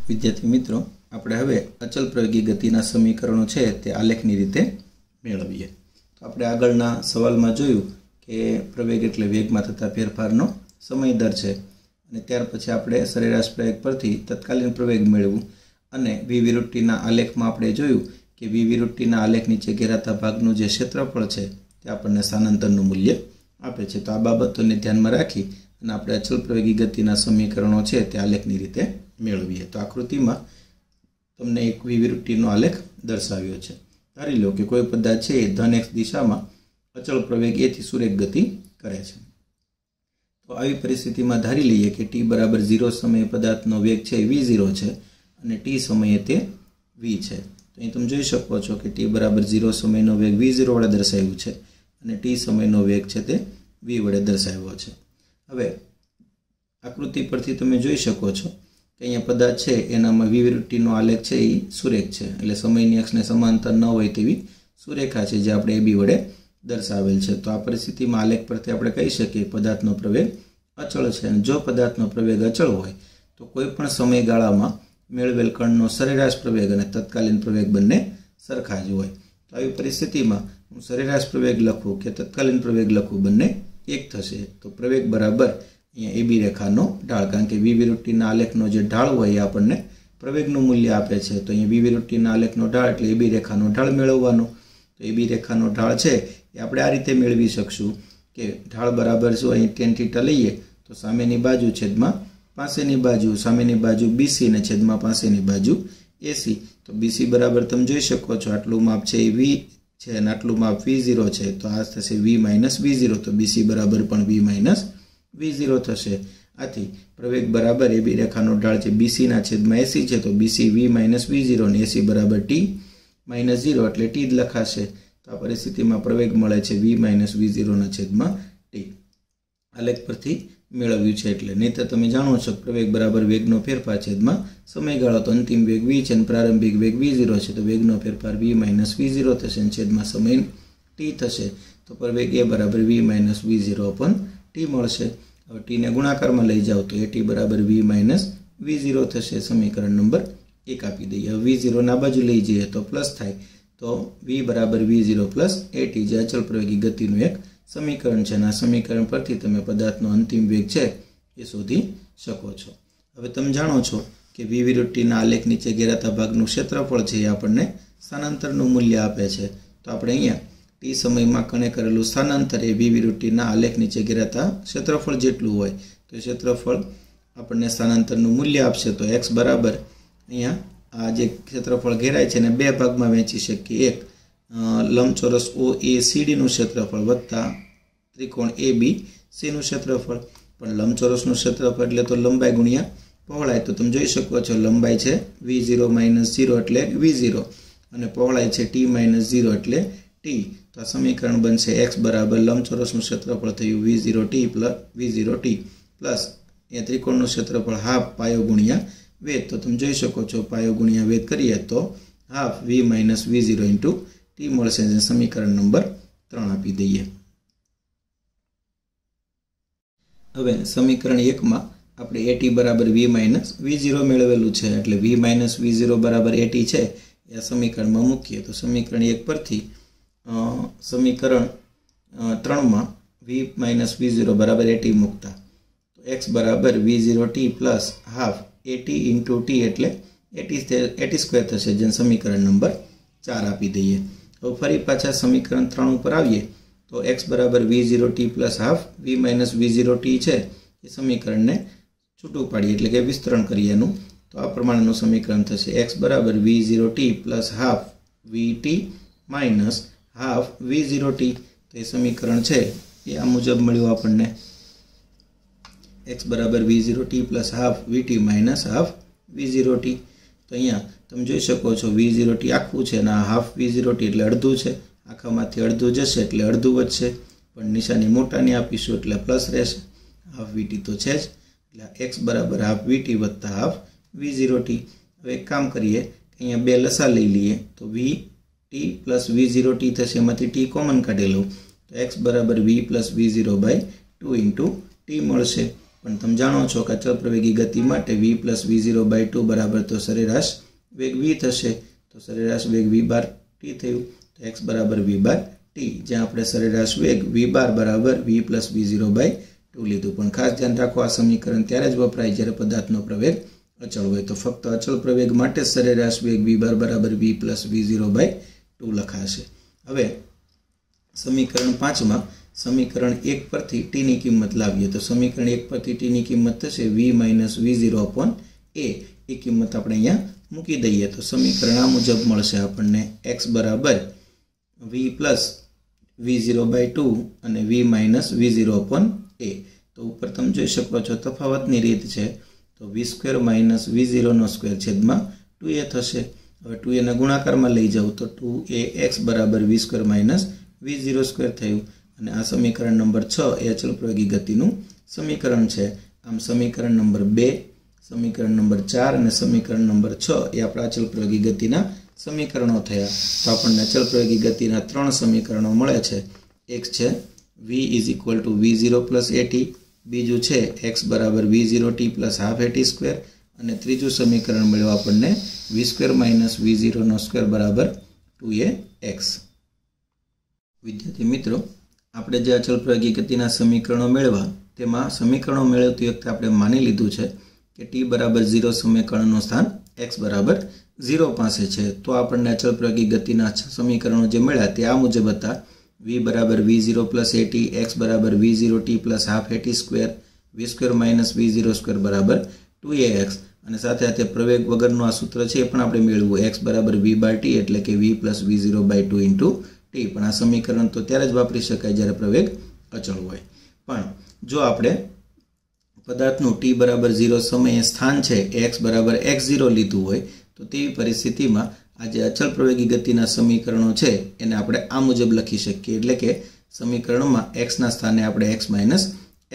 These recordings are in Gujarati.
विद्यार्थी मित्रों, આપણે હવે અચલ પ્રવેગી ગતિના સમીકરણો છે તે આલેખની રીતે મેળવીએ। તો આપણે આગળના સવાલમાં જોયું કે પ્રવેગ એટલે વેગમાં થતા ફેરફારનો સમય દર છે અને ત્યાર પછી આપણે સરેરાશ પ્રવેગ પરથી તત્કાલીન પ્રવેગ મેળવવું અને v વિરુટ્ટીના આલેખમાં આપણે જોયું કે v વિરુટ્ટીના આલેખ નીચે ઘેરાતા ભાગનું જે ક્ષેત્રફળ છે તે આપણને સ્થાનાંતરનું મૂલ્ય આપે છે। તો આ બાબતોને ધ્યાનમાં રાખી અને આપણે અચલ પ્રવેગી ગતિના સમીકરણો છે તે આલેખની રીતે મેળવીએ। તો આકૃતિમાં તમને એક v વિરુટ્ટીનો આલેખ દર્શાવ્યો છે। ધારી લો કે કોઈ પદાર્થ છે એ ધન x દિશામાં અચળ પ્રવેગ a થી સુરેખ ગતિ કરે છે। તો આવી પરિસ્થિતિમાં ધારી લઈએ કે t બરાબર 0 સમયે પદાર્થનો વેગ છે v0 છે અને t સમયે તે v છે। તો અહીં તમે જોઈ શકો છો કે t બરાબર 0 સમયનો વેગ v0 વડે દર્શાવ્યું છે અને t સમયનો વેગ છે તે v વડે દર્શાવ્યો છે। હવે આકૃતિ પરથી તમે જોઈ શકો છો કે અહીંયા પદાર્થ છે એનામાં v વિરુટ્ટીનો આલેખ છે એ સુરેખ છે, એટલે સમયની અક્ષને સમાંતર ન હોય તેવી સુરેખા છે જે આપણે ab વડે દર્શાવેલ છે। તો આ પરિસ્થિતિમાં આલેખ પરથી આપણે કહી શકીએ પદાર્થનો પ્રવેગ અચળ છે અને જો પદાર્થનો પ્રવેગ અચળ હોય તો કોઈ પણ સમયગાળામાં મેળવેલ કણનો સરેરાશ પ્રવેગ અને તત્કાલીન પ્રવેગ બંને સરખા જ હોય। તો આવી પરિસ્થિતિમાં હું સરેરાશ પ્રવેગ લખું કે તત્કાલીન પ્રવેગ લખું બંને એક થશે। તો પ્રવેગ બરાબર અહીંયા AB રેખાનો ઢાળ, કારણ કે v વિરુટ્ટીના આલેખનો જે ઢાળ હોય એ આપણને પ્રવેગનું મૂલ્ય આપે છે। તો અહીંયા v વિરુટ્ટીના આલેખનો ઢાળ એટલે AB રેખાનો ઢાળ મેળવવાનો। તો AB રેખાનો ઢાળ છે એ આપણે આ રીતે મેળવી શકશું કે ઢાળ બરાબર શું, અહીં tan θ લઈએ તો સામેની બાજુ છેદમાં પાસેની બાજુ, સામેની બાજુ BC ને છેદમાં પાસેની બાજુ AC। તો BC બરાબર તમે જોઈ શકો છો આટલું માપ છે એ v છે અને આટલું માપ v0 છે, તો આ થશે v - v0। તો BC બરાબર પણ v - v0 થશે। આથી પ્રવેગ બરાબર AB રેખાનો ઢાળ છે BC ના છેદમાં AC છે, તો BC v - v0 અને AC બરાબર t - 0 એટલે t જ લખાશે। તો આ પરિસ્થિતિમાં પ્રવેગ મળે છે v - v0 ના છેદમાં t। આલેખ પરથી મેળવ્યું છે એટલે, નહીં તો તમે જાણો છો પ્રવેગ બરાબર વેગનો ફેરફાર છેદમાં સમયગાળો। તો અંતિમ વેગ v છે અને પ્રારંભિક વેગ v0 છે, તો વેગનો ફેરફાર v - v0 થશે અને છેદમાં સમય t થશે। તો પ્રવેગ a બરાબર v - v0 upon t મળશે। હવે t ને ગુણાકારમાં લઈ જાઓ તો at બરાબર v - v0 થશે। સમીકરણ નંબર 1 આપી દઈએ। હવે v0 ના બાજુ લઈ જઈએ તો પ્લસ થાય, તો v બરાબર v0 પ્લસ at જે અચળ પ્રવેગી ગતિનું એક સમીકરણ છે। આ સમીકરણ પરથી તમે પદાર્થનો અંતિમ વેગ છે એ શોધી શકો છો। હવે તમે જાણો છો કે v વિરુટ્ટીના આલેખ નીચે ઘેરાતા ભાગનું ક્ષેત્રફળ છે એ આપણને સ્થાનાંતરનું મૂલ્ય આપે છે। તો આપણે અહીંયા t સમયમાં કણે કરેલું સ્થાનાંતર એ v વિરુટ્ટીના આલેખ નીચે ઘેરાતા ક્ષેત્રફળ જેટલું હોય તો ક્ષેત્રફળ આપણને સ્થાનાંતરનું મૂલ્ય આપશે। તો x બરાબર અહીંયા આ જે ક્ષેત્રફળ ઘેરાય છે એને બે ભાગમાં વહેંચી શકીએ। એક લંબચોરસ OACD નું ક્ષેત્રફળ વત્તા ત્રિકોણ ABC નું ક્ષેત્રફળ। પણ લંબચોરસનું ક્ષેત્રફળ એટલે તો લંબાઈ ગુણ્યા પહોળાઈ। તો તમે જોઈ શકો છો લંબાઈ છે v0 - 0 એટલે v0 અને પહોળાઈ છે t - 0 એટલે t। તો આ સમીકરણ બનશે x બરાબર લંબચોરસનું ક્ષેત્રફળ થયું v0t પ્લસ એ ત્રિકોણનું ક્ષેત્રફળ હાફ પાયો ગુણ્યા વેધ। તો તમે જોઈ શકો છો પાયો ગુણ્યા વેધ કરીએ તો half v - v0 into t મળશે, જે સમીકરણ નંબર 3 આપી દઈએ। હવે સમીકરણ 1 માં આપણે at બરાબર v - v0 મેળવેલું છે એટલે v - v0 બરાબર at છે એ સમીકરણમાં મૂકીએ તો સમીકરણ 1 પરથી સમીકરણ 3 માં v - v0 બરાબર at મૂકતા તો x બરાબર v0t plus half at into t એટલે at સ્ક્વેર થશે, જે સમીકરણ નંબર 4 આપી દઈએ। હવે ફરી પાછા સમીકરણ 3 ઉપર આવીએ તો x બરાબર v0t plus half v - v0t છે એ સમીકરણને છૂટું પાડીએ એટલે કે વિસ્તરણ કરીએ એનું, તો આ પ્રમાણેનું સમીકરણ થશે x બરાબર v0t plus half vt minus half v0t। તો એ સમીકરણ છે એ આ મુજબ મળ્યું આપણને x બરાબર v0t plus half vt minus half v0t। તો અહીંયા તમે જોઈ શકો છો v0t આખું છે અને આ હાફ v0t એટલે અડધું છે, આખામાંથી અડધું જશે એટલે અડધું વધશે, પણ નિશાની મોટાની આપીશું એટલે પ્લસ રહેશે। હાફ vt તો છે જ, એટલે x બરાબર હાફ vt વત્તા હાફ v0t। હવે એક કામ કરીએ કે અહીંયા બે લસા લઈ લઈએ તો vt પ્લસ v0t થશે, એમાંથી t કોમન કાઢી લઉં તો x બરાબર v plus v0 by 2 into t મળશે। પણ તમે જાણો છો કે અચળ પ્રવેગી ગતિ માટે v પ્લસ v0/2 બરાબર તો સરેરાશ વેગ v થશે, તો સરેરાશ વેગ v બાર t થયું, તો x બરાબર v બાર t, જ્યાં આપણે સરેરાશ વેગ v બાર બરાબર v પ્લસ v0/2 લીધું. પણ ખાસ ધ્યાન રાખો, આ સમીકરણ ત્યારે જ વપરાય જ્યારે પદાર્થનો પ્રવેગ અચળ હોય. તો ફક્ત અચળ પ્રવેગ માટે સરેરાશ વેગ v બાર બરાબર v પ્લસ v0/2 લખાશે. હવે સમીકરણ 5 માં સમીકરણ 1 પરથી t ની કિંમત લાવીએ તો સમીકરણ 1 પરથી t ની કિંમત થશે v માઇનસ v0/a. એ કિંમત આપણે અહીંયા મૂકી દઈએ તો સમીકરણ આ મુજબ મળશે આપણને x બરાબર v પ્લસ v0/2 અને v માઇનસ v0/a. તો ઉપર તમે જોઈ શકો છો તફાવતની રીત છે, તો v² માઇનસ v0² છેદમાં 2a થશે. હવે 2a ના ગુણાકારમાં લઈ જાઉં તો 2ax બરાબર v² માઇનસ v0² થયું, અને આ સમીકરણ નંબર 6 એ અચળ પ્રવેગી ગતિનું સમીકરણ છે. આમ સમીકરણ નંબર 2, સમીકરણ નંબર 4 અને સમીકરણ નંબર 6 એ આપણા અચળ પ્રવેગી ગતિના સમીકરણો થયા. તો આપણને અચળ પ્રવેગી ગતિના 3 સમીકરણો મળે છે. એક છે v = v0 plus at, બીજું છે x બરાબર v0t plus half at², અને ત્રીજું સમીકરણ મળ્યું આપણને v² માઇનસ v0² બરાબર 2ax. વિદ્યાર્થી મિત્રો, આપણે જે અચળ પ્રવેગી ગતિના સમીકરણો મેળવ્યા તેમાં સમીકરણો મેળવતી વખતે આપણે માની લીધું છે કે t બરાબર 0 સમયે કણનું સ્થાન x બરાબર 0 પાસે છે. તો આપણને અચળ પ્રવેગી ગતિના સમીકરણો જે મળ્યા તે આ મુજબ હતા: v બરાબર v0 plus at, x બરાબર v0t plus half at², v² minus v0² બરાબર 2ax, અને સાથે સાથે પ્રવેગ વગરનું આ સૂત્ર છે એ પણ આપણે મેળવવું, x બરાબર v બાર t એટલે કે v plus v0/2 into t. પણ આ સમીકરણ તો ત્યારે જ વાપરી શકાય જ્યારે પ્રવેગ અચળ હોય. પણ જો આપણે પદાર્થનું t બરાબર 0 સમયે સ્થાન છે એ x બરાબર x0 લીધું હોય તો તેવી પરિસ્થિતિમાં આ જે અચળ પ્રવેગી ગતિના સમીકરણો છે એને આપણે આ મુજબ લખી શકીએ. એટલે કે સમીકરણમાં x ના સ્થાને આપણે x માઇનસ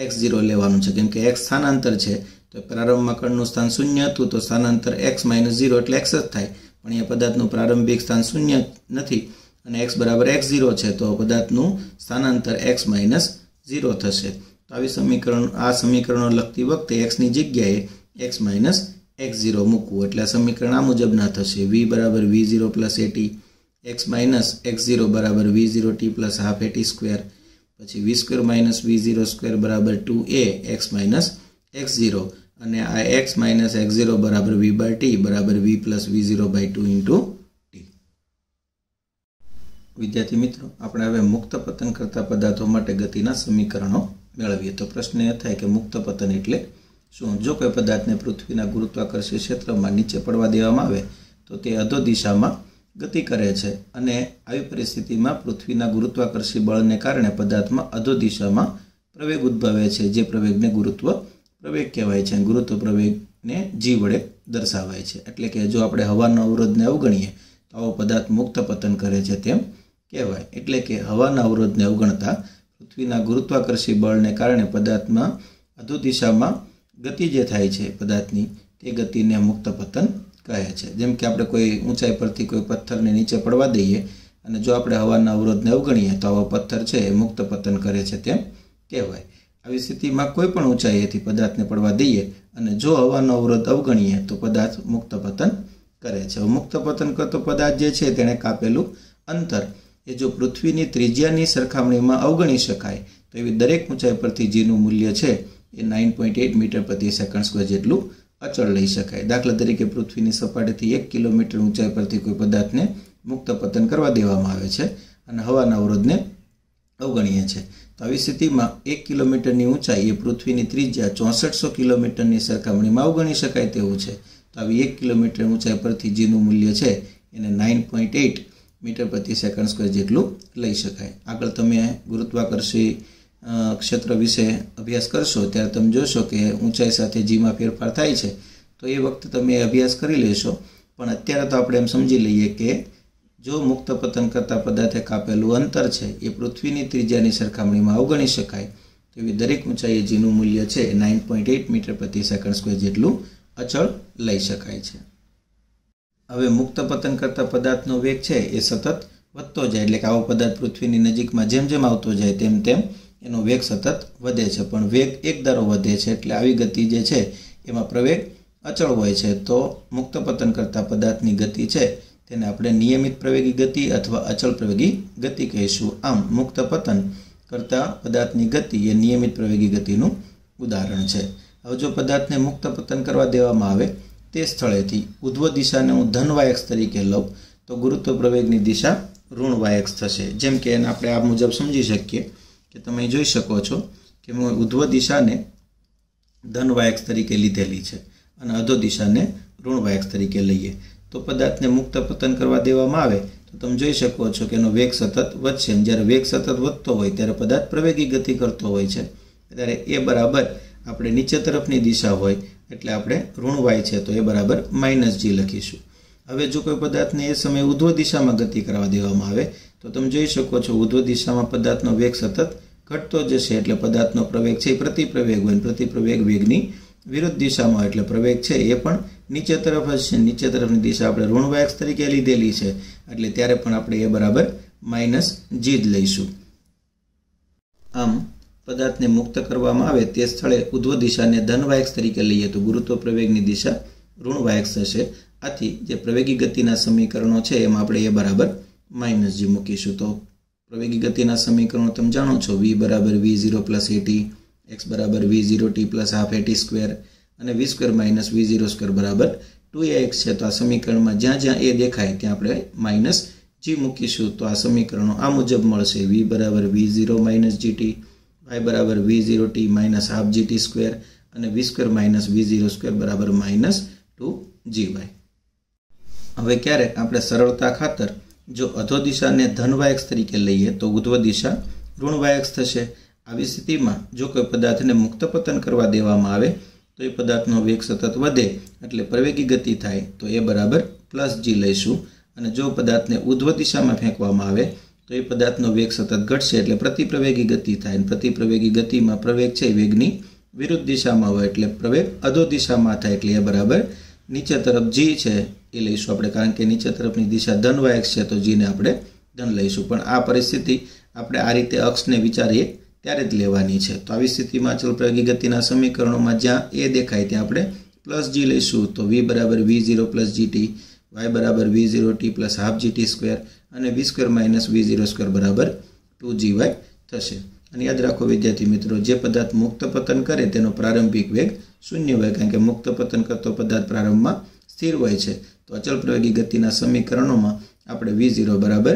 x0 લેવાનું છે, કેમ કે x સ્થાનાંતર છે. તો પ્રારંભમાં કણનું સ્થાન 0 હતું તો સ્થાનાંતર x માઇનસ 0 એટલે x જ થાય, પણ અહીંયા પદાર્થનું પ્રારંભિક સ્થાન 0 નથી અને x બરાબર x0 છે, તો પદાર્થનું સ્થાનાંતર x માઇનસ 0 થશે. તો આ સમીકરણો લખતી વખતે x ની જગ્યાએ x માઇનસ x0 મૂકવું, એટલે આ સમીકરણ આ મુજબના થશે: v બરાબર v0 plus at, x minus x0 બરાબર v0t plus half at², પછી v² માઇનસ v0² બરાબર 2a x માઇનસ x0, અને આ x માઇનસ x0 બરાબર v બાર t બરાબર v plus v0/2 into t. વિદ્યાર્થી મિત્રો, આપણે હવે મુક્ત પતન કરતા પદાર્થો માટે ગતિના સમીકરણો મેળવીએ. તો પ્રશ્ન એ થાય કે મુક્ત પતન એટલે શું? જો કોઈ પદાર્થને પૃથ્વીના ગુરુત્વાકર્ષણ ક્ષેત્રમાં નીચે પડવા દેવામાં આવે તો તે અધો દિશામાં ગતિ કરે છે, અને આવી પરિસ્થિતિમાં પૃથ્વીના ગુરુત્વાકર્ષી બળને કારણે પદાર્થમાં અધો દિશામાં પ્રવેગ ઉદ્ભવે છે, જે પ્રવેગને ગુરુત્વ પ્રવેગ કહેવાય છે. ગુરુત્વ પ્રવેગને g વડે દર્શાવાય છે. એટલે કે જો આપણે હવાના અવરોધને અવગણીએ તો આવો પદાર્થ મુક્ત પતન કરે છે તેમ કહેવાય. એટલે કે હવાના અવરોધને અવગણતા પૃથ્વીના ગુરુત્વાકર્ષી બળને કારણે પદાર્થમાં અધો દિશામાં ગતિ જે થાય છે પદાર્થની, તે ગતિને મુક્ત પતન કહે છે. જેમ કે આપણે કોઈ ઊંચાઈ પરથી કોઈ પથ્થરને નીચે પડવા દઈએ અને જો આપણે હવાના અવરોધને અવગણીએ તો આવો પથ્થર છે એ મુક્ત પતન કરે છે તેમ કહેવાય. આવી સ્થિતિમાં કોઈ પણ ઊંચાઈએથી પદાર્થને પડવા દઈએ અને જો હવાનો અવરોધ અવગણીએ તો પદાર્થ મુક્ત પતન કરે છે. મુક્ત પતન કરતો પદાર્થ જે છે તેણે કાપેલું અંતર એ જો પૃથ્વીની ત્રિજ્યાની સરખામણીમાં અવગણી શકાય તો એવી દરેક ઊંચાઈ પરથી જીનું મૂલ્ય છે એ 9.8 મીટર પ્રતિ સેકન્ડ સ્ક્વેર જેટલું અચળ લઈ શકાય. દાખલા તરીકે પૃથ્વીની સપાટીથી 1 કિલોમીટર ઊંચાઈ પરથી કોઈ પદાર્થને મુક્ત પતન કરવા દેવામાં આવે છે અને હવાના અવરોધને અવગણીએ છે. તો આવી સ્થિતિમાં 1 કિલોમીટરની ઊંચાઈ એ પૃથ્વીની ત્રિજ્યા 6400 કિલોમીટરની સરખામણીમાં અવગણી શકાય તેવું છે. તો આવી 1 કિલોમીટર ઊંચાઈ પરથી જીનું મૂલ્ય છે એને 9.8 મીટર પ્રતિ સેકન્ડ સ્ક્વેર જેટલું લઈ શકાય. આગળ તમે ગુરુત્વાકર્ષી ક્ષેત્ર વિશે અભ્યાસ કરશો ત્યારે તમે જોશો કે ઊંચાઈ સાથે જીમાં ફેરફાર થાય છે, તો એ વખતે તમે અભ્યાસ કરી લેશો. પણ અત્યારે તો આપણે એમ સમજી લઈએ કે જો મુક્ત પતન કરતા પદાર્થે કાપેલું અંતર છે એ પૃથ્વીની ત્રિજ્યાની સરખામણીમાં અવગણી શકાય તેવી દરેક ઊંચાઈએ જીનું મૂલ્ય છે 9.8 મીટર પ્રતિ સેકન્ડ સ્ક્વેર જેટલું અચળ લઈ શકાય છે. હવે મુક્ત પતન કરતા પદાર્થનો વેગ છે એ સતત વધતો જાય, એટલે કે આવો પદાર્થ પૃથ્વીની નજીકમાં જેમ જેમ આવતો જાય તેમ તેમ એનો વેગ સતત વધે છે, પણ વેગ એક ધારો વધે છે એટલે આવી ગતિ જે છે એમાં પ્રવેગ અચળ હોય છે. તો મુક્ત પતન કરતા પદાર્થની ગતિ છે તેને આપણે નિયમિત પ્રવેગી ગતિ અથવા અચળ પ્રવેગી ગતિ કહીશું. આમ મુક્ત પતન કરતા પદાર્થની ગતિ એ નિયમિત પ્રવેગી ગતિનું ઉદાહરણ છે. હવે જો પદાર્થને મુક્ત પતન કરવા દેવામાં આવે તે સ્થળેથી ઉધ્વ દિશાને હું ધન y અક્ષ તરીકે લઉં તો ગુરુત્વ પ્રવેગની દિશા ઋણ y અક્ષ થશે. જેમ કે એને આપણે આ મુજબ સમજી શકીએ કે તમે જોઈ શકો છો કે હું ઉધ્વ દિશાને ધન y અક્ષ તરીકે લીધેલી છે અને અધો દિશાને ઋણ y અક્ષ તરીકે લઈએ તો પદાર્થને મુક્ત પતન કરવા દેવામાં આવે તો તમે જોઈ શકો છો કે એનો વેગ સતત વધશે. જ્યારે વેગ સતત વધતો હોય ત્યારે પદાર્થ પ્રવેગી ગતિ કરતો હોય છે. ત્યારે એ બરાબર આપણે નીચે તરફની દિશા હોય એટલે આપણે ઋણ y છે તો એ બરાબર -g લખીશું. હવે જો કોઈ પદાર્થને એ સમયે ઉધ્વ દિશામાં ગતિ કરવા દેવામાં આવે તો તમે જોઈ શકો છો ઉધ્વ દિશામાં પદાર્થનો વેગ સતત ઘટતો જશે એટલે પદાર્થનો પ્રવેગ છે એ પ્રતિપ્રવેગ હોય. પ્રતિપ્રવેગ વેગની વિરુદ્ધ દિશામાં હોય એટલે પ્રવેગ છે એ પણ નીચે તરફ જ છે. નીચે તરફની દિશા આપણે ઋણ y અક્ષ તરીકે લીધેલી છે એટલે ત્યારે પણ આપણે એ બરાબર -g જ લઈશું. આમ પદાર્થને મુક્ત કરવામાં આવે તે સ્થળે ઉધ્વ દિશાને ધન y અક્ષ તરીકે લઈએ તો ગુરુત્વ પ્રવેગની દિશા ઋણ y અક્ષ થશે. આથી જે પ્રવેગી ગતિના સમીકરણો છે એમાં આપણે એ બરાબર -g મૂકીશું. તો પ્રવેગી ગતિના સમીકરણો તમે જાણો છો v બરાબર v0 પ્લસ at, x બરાબર v0t plus half at square અને v square minus v0 square બરાબર 2ax છે. તો આ સમીકરણમાં જ્યાં જ્યાં એ દેખાય ત્યાં આપણે -g મૂકીશું. તો આ સમીકરણો આ મુજબ મળશે: v બરાબર v0 માઇનસ gt, y બરાબર v0t minus half gt square અને v square minus v0 square બરાબર -2gy. હવે ક્યારેક આપણે સરળતા ખાતર જો અધો દિશાને ધન y અક્ષ તરીકે લઈએ તો ઉધ્વ દિશા ઋણ y અક્ષ થશે. આવી સ્થિતિમાં જો કોઈ પદાર્થને મુક્ત પતન કરવા દેવામાં આવે તો એ પદાર્થનો વેગ સતત વધે એટલે પ્રવેગી ગતિ થાય તો એ બરાબર +g લઈશું. અને જો પદાર્થને ઉધ્વ દિશામાં ફેંકવામાં આવે તો એ પદાર્થનો વેગ સતત ઘટશે એટલે પ્રતિપ્રવેગી ગતિ થાય. અને પ્રતિપ્રવેગી ગતિમાં પ્રવેગ છે વેગની વિરુદ્ધ દિશામાં હોય એટલે પ્રવેગ અધો દિશામાં થાય એટલે એ બરાબર નીચે તરફ g છે એ લઈશું આપણે, કારણ કે નીચે તરફની દિશા ધન y અક્ષ છે તો g ને આપણે ધન લઈશું. પણ આ પરિસ્થિતિ આપણે આ રીતે અક્ષને વિચારીએ ત્યારે જ લેવાની છે. તો આવી સ્થિતિમાં અચળ પ્રવેગી ગતિના સમીકરણોમાં જ્યાં એ દેખાય ત્યાં આપણે +g લઈશું. તો v બરાબર v0 પ્લસ gt, y બરાબર v0t plus half gt square અને v square minus v0 square બરાબર 2gy થશે. અને યાદ રાખો વિદ્યાર્થી મિત્રો, જે પદાર્થ મુક્ત પતન કરે તેનો પ્રારંભિક વેગ 0 હોય, કારણ કે મુક્ત પતન કરતો પદાર્થ પ્રારંભમાં સ્થિર હોય છે. તો અચળ પ્રવેગી ગતિના સમીકરણોમાં આપણે v0 બરાબર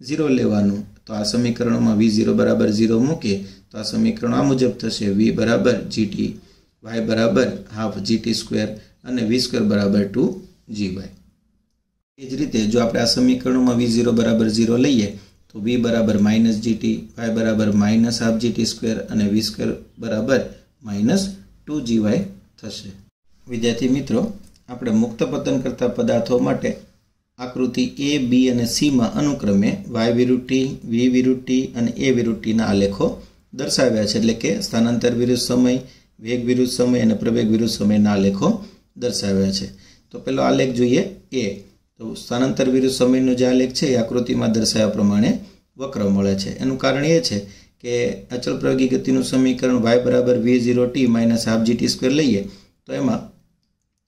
0 લેવાનું. તો આ સમીકરણોમાં v0 બરાબર 0 મૂકીએ તો આ સમીકરણ આ મુજબ થશે: v બરાબર gt, y બરાબર હાફ gt સ્ક્વેર અને v સ્ક્વેર બરાબર 2gy. એ જ રીતે જો આપણે આ સમીકરણોમાં v0 બરાબર 0 લઈએ તો v બરાબર -gt, y બરાબર હાફ gt સ્ક્વેર અને v સ્ક્વેર બરાબર -2gy થશે. વિદ્યાર્થી મિત્રો, આપણે મુક્ત પતન કરતા પદાર્થો માટે આકૃતિ a, b અને c માં અનુક્રમે y વિરુદ્ધ t, v વિરુદ્ધ t અને a વિરુદ્ધ t ના આલેખો દર્શાવ્યા છે. એટલે કે સ્થાનાંતર વિરુદ્ધ સમય, વેગ વિરુદ્ધ સમય અને પ્રવેગ વિરુદ્ધ સમયના આલેખો દર્શાવ્યા છે. તો પેલો આલેખ જોઈએ a. તો સ્થાનાંતર વિરુદ્ધ સમયનો જે આલેખ છે એ આકૃતિમાં દર્શાવ્યા પ્રમાણે વક્ર મળે છે. એનું કારણ એ છે કે અચળ પ્રવેગી ગતિનું સમીકરણ y બરાબર v0t minus half gt square લઈએ તો એમાં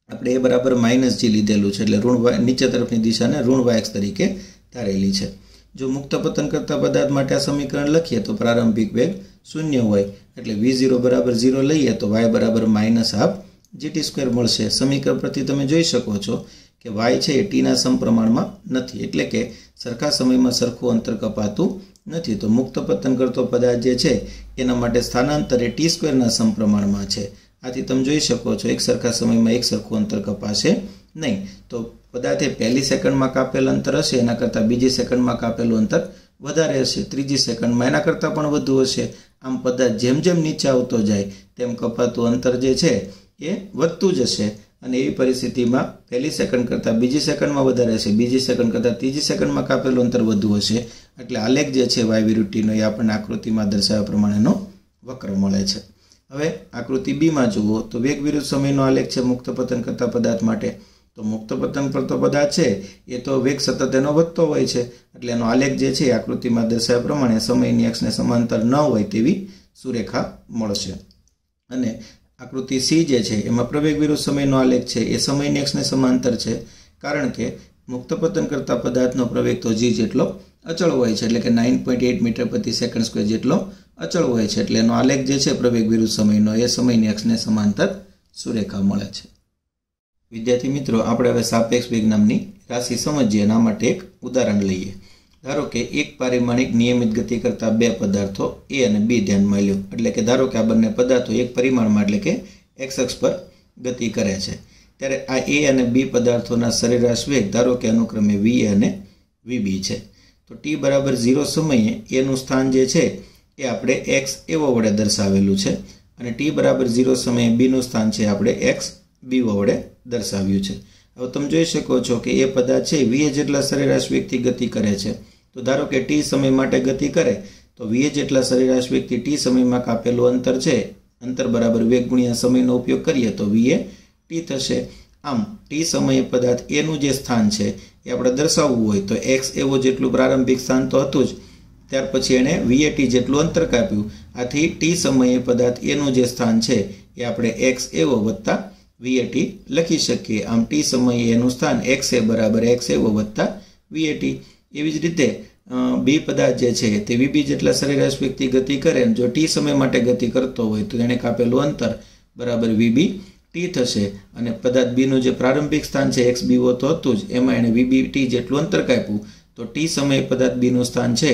આપણે એ બરાબર -g લીધેલું છે એટલે ઋણ નીચે તરફની દિશાને ઋણ y અક્ષ તરીકે ધારેલી છે. જો મુક્ત પતન કરતા પદાર્થ માટે આ સમીકરણ લખીએ તો પ્રારંભિક વેગ 0 હોય એટલે v0 બરાબર 0 લઈએ તો y બરાબર હાફ gt સ્ક્વેર મળશે. સમીકરણ પરથી તમે જોઈ શકો છો કે y છે એ t ના સમપ્રમાણમાં નથી, એટલે કે સરખા સમયમાં સરખું અંતર કપાતું નથી. તો મુક્ત પતન કરતો પદાર્થ જે છે એના માટે સ્થાનાંતર એ t સ્ક્વેરના સમપ્રમાણમાં છે. આથી તમે જોઈ શકો છો એક સરખા સમયમાં એક સરખું અંતર કપાશે નહીં. તો પદાર્થે પહેલી સેકન્ડમાં કાપેલ અંતર હશે એના કરતાં બીજી સેકન્ડમાં કાપેલું અંતર વધારે હશે, ત્રીજી સેકન્ડમાં એના કરતાં પણ વધુ હશે. આમ પદાર્થ જેમ જેમ નીચે આવતો જાય તેમ કપાતું અંતર જે છે એ વધતું જશે. અને એવી પરિસ્થિતિમાં પહેલી સેકન્ડ કરતાં બીજી સેકન્ડમાં વધારે હશે, બીજી સેકન્ડ કરતાં ત્રીજી સેકન્ડમાં કાપેલું અંતર વધુ હશે. એટલે આલેખ જે છે y વિરુદ્ધ t નો એ આપણને આકૃતિમાં દર્શાવ્યા પ્રમાણેનો વક્ર મળે છે. હવે આકૃતિ b માં જુઓ તો વેગ વિરુદ્ધ સમયનો આલેખ છે મુક્ત પતન કરતા પદાર્થ માટે. તો મુક્ત પતન કરતો પદાર્થ છે એ તો વેગ સતત એનો વધતો હોય છે એટલે એનો આલેખ જે છે આકૃતિમાં દર્શાવ્યા પ્રમાણે સમયની અક્ષને સમાંતર ન હોય તેવી સુરેખા મળશે। અને આકૃતિ સી જે છે એમાં પ્રવેગ વિરુદ્ધ સમયનો આલેખ છે એ સમયની અક્ષને સમાંતર છે, કારણ કે મુક્ત પતન કરતા પદાર્થનો પ્રવેગ તો g જેટલો અચળ હોય છે, એટલે કે 9.8 મીટર પ્રતિ સેકન્ડ સ્ક્વેર જેટલો અચળ હોય છે, એટલે એનો આલેખ જે છે પ્રવેગ વિરુદ્ધ સમયનો એ સમયની અક્ષને સમાંતર સુરેખા મળે છે। વિદ્યાર્થી મિત્રો, આપણે હવે સાપેક્ષ વેગ નામની રાશિ સમજીએ અને આ માટે એક ઉદાહરણ લઈએ। ધારો કે એક પરિમાણિક નિયમિત ગતિ કરતા બે પદાર્થો A અને B ધ્યાનમાં લ્યો, એટલે કે ધારો કે આ બંને પદાર્થો એક પરિમાણમાં એટલે કે x અક્ષ પર ગતિ કરે છે, ત્યારે આ A અને B પદાર્થોના સરેરાશ વેગ ધારો કે અનુક્રમે VA અને VB છે। તો t બરાબર 0 સમયે A નું સ્થાન જે છે એ આપણે x એવો વડે દર્શાવેલું છે, અને t બરાબર 0 સમયે B નું સ્થાન છે આપણે x બીઓ વડે દર્શાવ્યું છે। હવે તમે જોઈ શકો છો કે એ પદાર્થ છે VA જેટલા સરેરાશ વેગથી ગતિ કરે છે। તો ધારો કે t સમય માટે ગતિ કરે તો VA જેટલા સરેરાશ વેગથી t સમયમાં કાપેલું અંતર છે, અંતર બરાબર વેગ ગુણ્યા સમયનો ઉપયોગ કરીએ તો VA t થશે। આમ t સમયે પદાર્થ A નું જે સ્થાન છે એ આપણે દર્શાવવું હોય તો x એવો જેટલું પ્રારંભિક સ્થાન તો હતું જ, ત્યાર પછી એણે VAT જેટલું અંતર કાપ્યું, આથી t સમયે પદાર્થ A નું જે સ્થાન છે એ આપણે x એવો વત્તા VAT લખી શકીએ। આમ t સમયે એનું સ્થાન x એ બરાબર x એવો વત્તા VAT। એવી જ રીતે B પદાર્થ જે છે તે VB જેટલા સરેરાશ વેગથી ગતિ કરે, જો t સમય માટે ગતિ કરતો હોય તો એને કાપેલું અંતર બરાબર VB t થશે, અને પદાર્થ B નું જે પ્રારંભિક સ્થાન છે x બીઓ તો હતું જ, એમાં એને VB t જેટલું અંતર કાપ્યું, તો t સમયે પદાર્થ B નું સ્થાન છે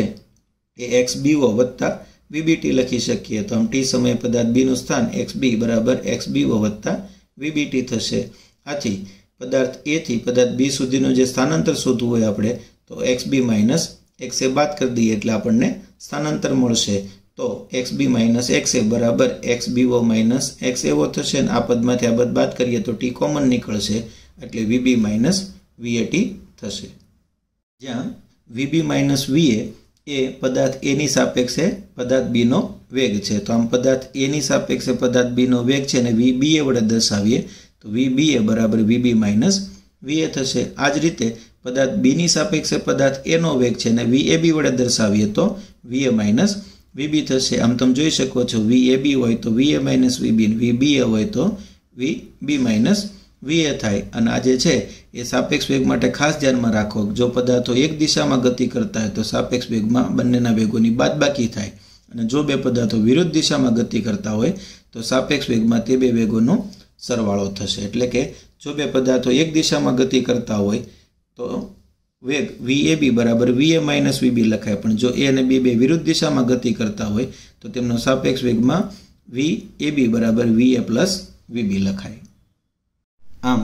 એ x બીઓ વત્તા VBT લખી શકીએ। તો આમ t સમયે પદાર્થ B નું સ્થાન xB બરાબર x બીઓ વત્તા VBT થશે। આથી પદાર્થ A થી પદાર્થ B સુધીનું જે સ્થાનાંતર શોધવું હોય આપણે તો xB માઇનસ xa બાદ કરી દઈએ એટલે આપણને સ્થાનાંતર મળશે। તો xB માઇનસ xa બરાબર xBO માઇનસ x એવો થશે, અને આ પદમાંથી આ પદ બાદ કરીએ તો t કોમન નીકળશે, એટલે VB માઇનસ VAT થશે। જ્યાં VB માઇનસ VA એ પદાર્થ A ની સાપેક્ષે પદાર્થ B નો વેગ છે। તો આમ પદાર્થ A ની સાપેક્ષે પદાર્થ B નો વેગ છે અને VBA વડે દર્શાવીએ તો VBA બરાબર VB માઇનસ VA થશે। આ જ રીતે પદાર્થ B ની સાપેક્ષે પદાર્થ A નો વેગ છે અને VAB વડે દર્શાવીએ તો VA માઇનસ VB થશે। આમ તમે જોઈ શકો છો VAB હોય તો VA માઇનસ VB, VBA હોય તો VB માઇનસ VA થાય। અને આ જે છે એ સાપેક્ષ વેગ માટે ખાસ ધ્યાનમાં રાખો, જો પદાર્થો એક દિશામાં ગતિ કરતા હોય તો સાપેક્ષ વેગમાં બંનેના વેગોની બાદબાકી થાય, અને જો બે પદાર્થો વિરુદ્ધ દિશામાં ગતિ કરતા હોય તો સાપેક્ષ વેગમાં તે બે વેગોનો સરવાળો થશે। એટલે કે જો બે પદાર્થો એક દિશામાં ગતિ કરતા હોય તો વેગ VAB બરાબર VA માઇનસ VB લખાય, પણ જો A અને B બે વિરુદ્ધ દિશામાં ગતિ કરતા હોય તો તેમનો સાપેક્ષ વેગમાં VAB બરાબર VA પ્લસ VB લખાય। આમ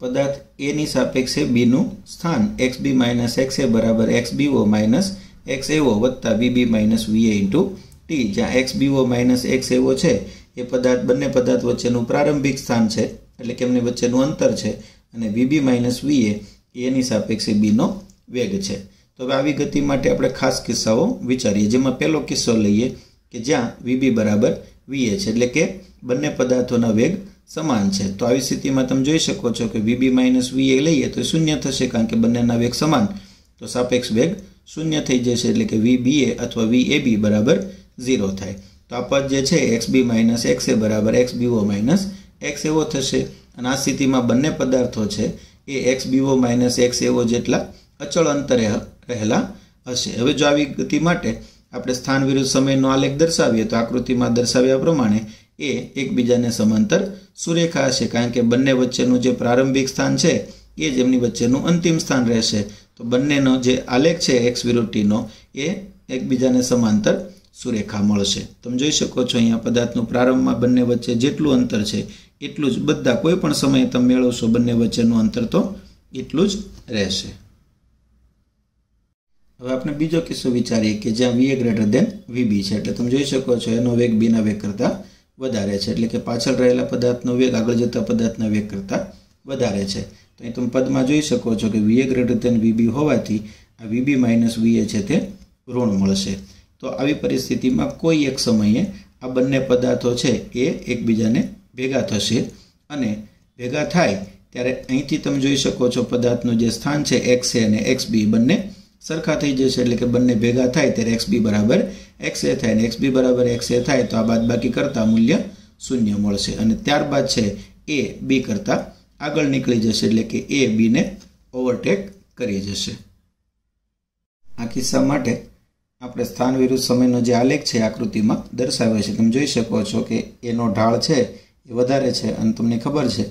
પદાર્થ A ની સાપેક્ષે B નું સ્થાન xB માઇનસ xa બરાબર xBO માઇનસ xAO વત્તા VB minus VA into t, જ્યાં xBO માઇનસ xAO છે એ પદાર્થ બંને પદાર્થ વચ્ચેનું પ્રારંભિક સ્થાન છે, એટલે કે એમની વચ્ચેનું અંતર છે, અને VB માઇનસ VA એની સાપેક્ષે B નો વેગ છે। તો હવે આવી ગતિ માટે આપણે ખાસ કિસ્સાઓ વિચારીએ, જેમાં પહેલો કિસ્સો લઈએ કે જ્યાં VB બરાબર VA છે, એટલે કે બંને પદાર્થોના વેગ સમાન છે। તો આવી સ્થિતિમાં તમે જોઈ શકો છો કે VB માઇનસ VA લઈએ તો શૂન્ય થશે, કારણ કે બંનેના વેગ સમાન, તો સાપેક્ષ વેગ શૂન્ય થઈ જશે, એટલે કે VBA અથવા VAB બરાબર 0 થાય। તો આ પદ જે છે xB માઇનસ xa બરાબર xBO માઇનસ x એવો થશે, અને આ સ્થિતિમાં બંને પદાર્થો છે એ xBO માઇનસ xAO જેટલા અચળ અંતરે રહેલા હશે। હવે જો આવી ગતિ માટે આપણે સ્થાન વિરુદ્ધ સમયનો આલેખ દર્શાવીએ તો આકૃતિમાં દર્શાવ્યા પ્રમાણે એ એકબીજાને સમાંતર સુરેખા હશે, કારણ કે બંને વચ્ચેનું જે પ્રારંભિક સ્થાન છે એ જ એમની વચ્ચેનું અંતિમ સ્થાન રહેશે। તો બંનેનો જે આલેખ છે x વિરુદ્ધ t નો એ એકબીજાને સમાંતર સુરેખા મળશે। તમે જોઈ શકો છો અહીંયા પદાર્થનું પ્રારંભમાં બંને વચ્ચે જેટલું અંતર છે એટલું જ બધા કોઈ પણ સમયે તમે મેળવશો બંને વચ્ચેનું અંતર તો એટલું જ રહેશે। હવે આપણે બીજો કિસ્સો વિચારીએ કે જ્યાં VA ગ્રેટર દેન VB છે, એટલે તમે જોઈ શકો છો એનો વેગ B ના વેગ કરતાં વધારે છે, એટલે કે પાછળ રહેલા પદાર્થનો વેગ આગળ જતા પદાર્થના વેગ કરતાં વધારે છે। તો અહીં તમે પદમાં જોઈ શકો છો કે VA ગ્રેટર દેન VB હોવાથી આ VB માઇનસ VA છે તે ઋણ મળશે। તો આવી પરિસ્થિતિમાં કોઈ એક સમયે આ બંને પદાર્થો છે એ એકબીજાને ભેગા થશે, અને ભેગા થાય ત્યારે અહીંથી તમે જોઈ શકો છો પદાર્થનું જે સ્થાન છે XA અને XB બંને સરખા થઈ જશે એટલે કે બંને ભેગા થાય ત્યારે XB બરાબર XA થાય અને XB બરાબર XA થાય તો આ બાદબાકી કરતા મૂલ્ય 0 મળશે અને ત્યારબાદ છે A B કરતા આગળ નીકળી જશે એટલે કે A B ને ઓવરટેક કરી જશે। આ કિસ્સા માટે આપણે સ્થાન વિરુદ્ધ સમયનો જે આલેખ છે આકૃતિમાં દર્શાવ્યો છે, તમે જોઈ શકો છો કે એનો ઢાળ છે એ વધારે છે અને તમને ખબર છે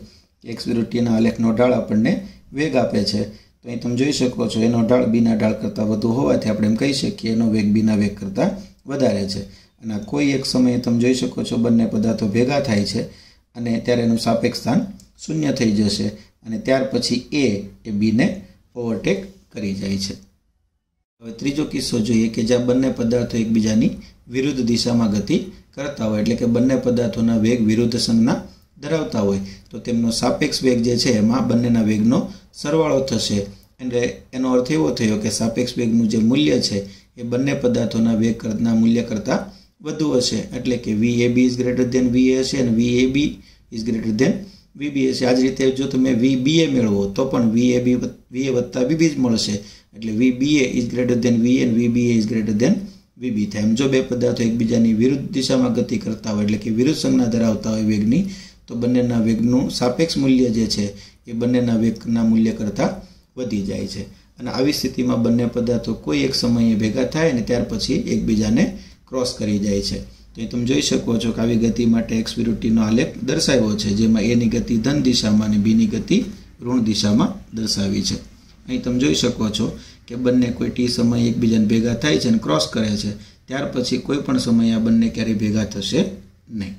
કે x વિરુદ્ધ t ના આલેખનો ઢાળ આપણને વેગ આપે છે। તો અહીં તમે જોઈ શકો છો એનો ઢાળ b ના ઢાળ કરતાં વધુ હોવાથી આપણે એમ કહી શકીએ એનો વેગ b ના વેગ કરતાં વધારે છે અને કોઈ એક સમયે તમે જોઈ શકો છો બંને પદાર્થો ભેગા થાય છે અને ત્યારે એનું સાપેક્ષ સ્થાન 0 થઈ જશે અને ત્યાર પછી a એ b ને ઓવરટેક કરી જાય છે। હવે ત્રીજો કિસ્સો જોઈએ કે જ્યાં બંને પદાર્થો એકબીજાની વિરુદ્ધ દિશામાં ગતિ કરતા હોય એટલે કે બંને પદાર્થોના વેગ વિરુદ્ધ સંજ્ઞા ધરાવતા હોય તો તેમનો સાપેક્ષ વેગ જે છે એમાં બંનેના વેગનો સરવાળો થશે એટલે એનો અર્થ એવો થયો કે સાપેક્ષ વેગનું જે મૂલ્ય છે એ બંને પદાર્થોના વેગના મૂલ્ય કરતાં વધુ હશે એટલે કે VAB is greater than VA હશે અને VAB is greater than VB હશે। આ જ રીતે જો તમે VBA મેળવો તો પણ VA વત્તા VB જ મળશે એટલે VBA is greater than VA અને VBA is greater than VB થાય। એમ જો બે પદાર્થો એકબીજાની વિરુદ્ધ દિશામાં ગતિ કરતા હોય એટલે કે વિરુદ્ધ સંજ્ઞા ધરાવતા હોય વેગની તો બંનેના વેગનું સાપેક્ષ મૂલ્ય જે છે એ બંનેના વેગના મૂલ્ય કરતાં વધી જાય છે અને આવી સ્થિતિમાં બંને પદાર્થો કોઈ એક સમયે ભેગા થાય અને ત્યાર પછી એકબીજાને ક્રોસ કરી જાય છે। તો એ તમે જોઈ શકો છો કે આવી ગતિ માટે x વિરુદ્ધ t નો આલેખ દર્શાવ્યો છે જેમાં a ની ગતિ ધન દિશામાં અને b ની ગતિ ઋણ દિશામાં દર્શાવી છે। અહીં તમે જોઈ શકો છો કે બંને કોઈ t સમયે એકબીજાને ભેગા થાય છે અને ક્રોસ કરે છે ત્યાર પછી કોઈ પણ સમયે આ બંને ક્યારેય ભેગા થશે નહીં।